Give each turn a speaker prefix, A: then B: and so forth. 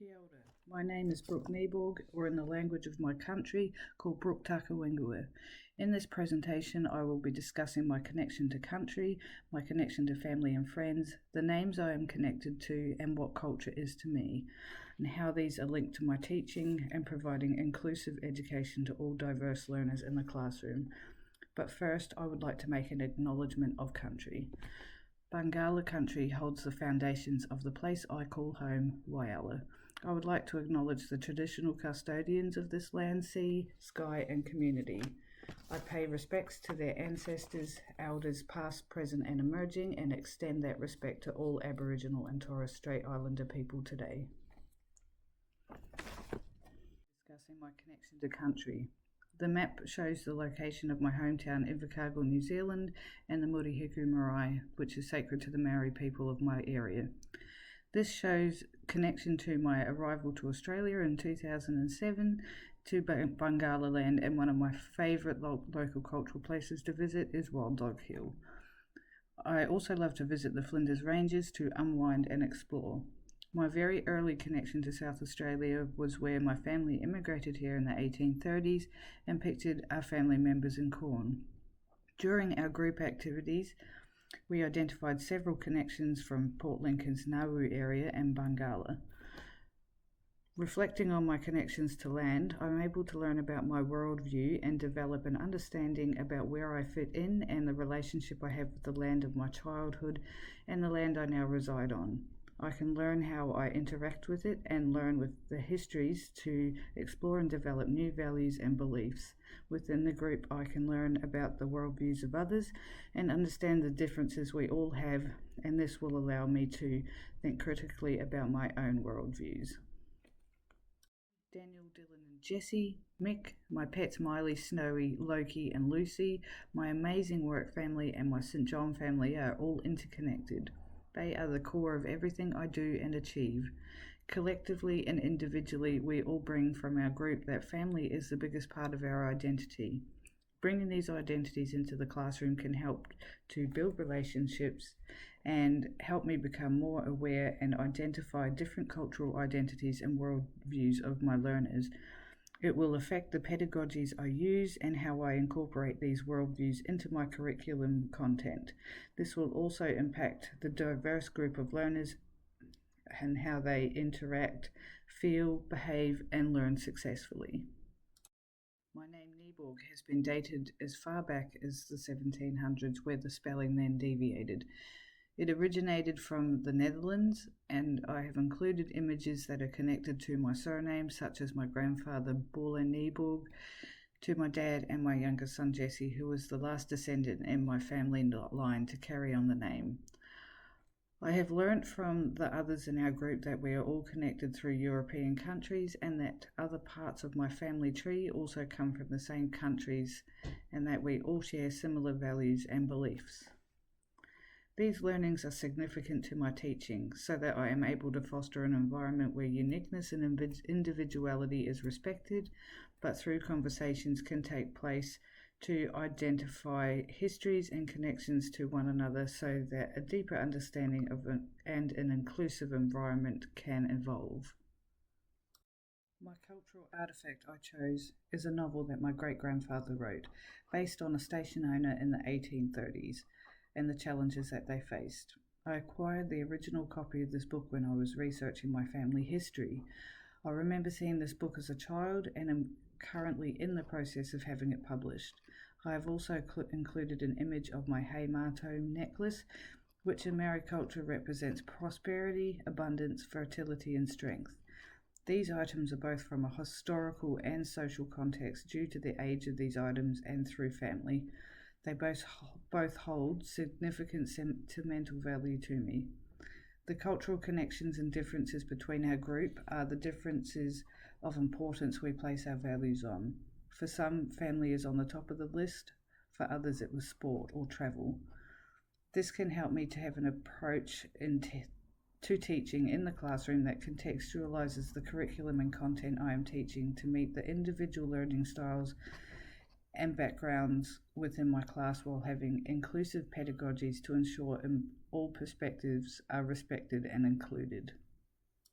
A: Kia ora. My name is Brooke Nieborg, or in the language of my country, called Brooke Takawingua. In this presentation, I will be discussing my connection to country, my connection to family and friends, the names I am connected to, and what culture is to me, and how these are linked to my teaching and providing inclusive education to all diverse learners in the classroom. But first, I would like to make an acknowledgement of country. Bangala country holds the foundations of the place I call home, Whyalla. I would like to acknowledge the traditional custodians of this land, sea, sky and community. I pay respects to their ancestors, elders past, present and emerging, and extend that respect to all Aboriginal and Torres Strait Islander people today. Discussing my connection to country. The map shows the location of my hometown, Invercargill, New Zealand, and the Murihiku Marae, which is sacred to the Maori people of my area. This shows connection to my arrival to Australia in 2007 to Bangala land, and one of my favourite local cultural places to visit is Wild Dog Hill. I also love to visit the Flinders Ranges to unwind and explore. My very early connection to South Australia was where my family immigrated here in the 1830s and pictured our family members in corn. During our group activities, we identified several connections from Port Lincoln's Nauru area and Bangala. Reflecting on my connections to land, I'm able to learn about my worldview and develop an understanding about where I fit in and the relationship I have with the land of my childhood and the land I now reside on. I can learn how I interact with it and learn with the histories to explore and develop new values and beliefs. Within the group, I can learn about the worldviews of others and understand the differences we all have, and this will allow me to think critically about my own worldviews. Daniel, Dylan and Jessie, Mick, my pets Miley, Snowy, Loki and Lucy, my amazing work family and my St. John family are all interconnected. They are the core of everything I do and achieve. Collectively and individually, we all bring from our group that family is the biggest part of our identity. Bringing these identities into the classroom can help to build relationships and help me become more aware and identify different cultural identities and worldviews of my learners. It will affect the pedagogies I use and how I incorporate these worldviews into my curriculum content. This will also impact the diverse group of learners and how they interact, feel, behave, and learn successfully. My name Nieborg has been dated as far back as the 1700s, where the spelling then deviated. It originated from the Netherlands, and I have included images that are connected to my surname, such as my grandfather Brooke Nieborg, to my dad and my younger son Jesse, who was the last descendant in my family line to carry on the name. I have learnt from the others in our group that we are all connected through European countries, and that other parts of my family tree also come from the same countries, and that we all share similar values and beliefs. These learnings are significant to my teaching, so that I am able to foster an environment where uniqueness and individuality is respected, but through conversations can take place to identify histories and connections to one another, so that a deeper understanding of and an inclusive environment can evolve. My cultural artefact I chose is a novel that my great-grandfather wrote, based on a station owner in the 1830s. And the challenges that they faced. I acquired the original copy of this book when I was researching my family history. I remember seeing this book as a child and am currently in the process of having it published. I have also included an image of my Heimato necklace, which in Maori culture represents prosperity, abundance, fertility and strength. These items are both from a historical and social context due to the age of these items and through family. They both hold significant sentimental value to me. The cultural connections and differences between our group are the differences of importance we place our values on. For some, family is on the top of the list. For others, it was sport or travel. This can help me to have an approach to teaching in the classroom that contextualizes the curriculum and content I am teaching to meet the individual learning styles and backgrounds within my class, while having inclusive pedagogies to ensure all perspectives are respected and included.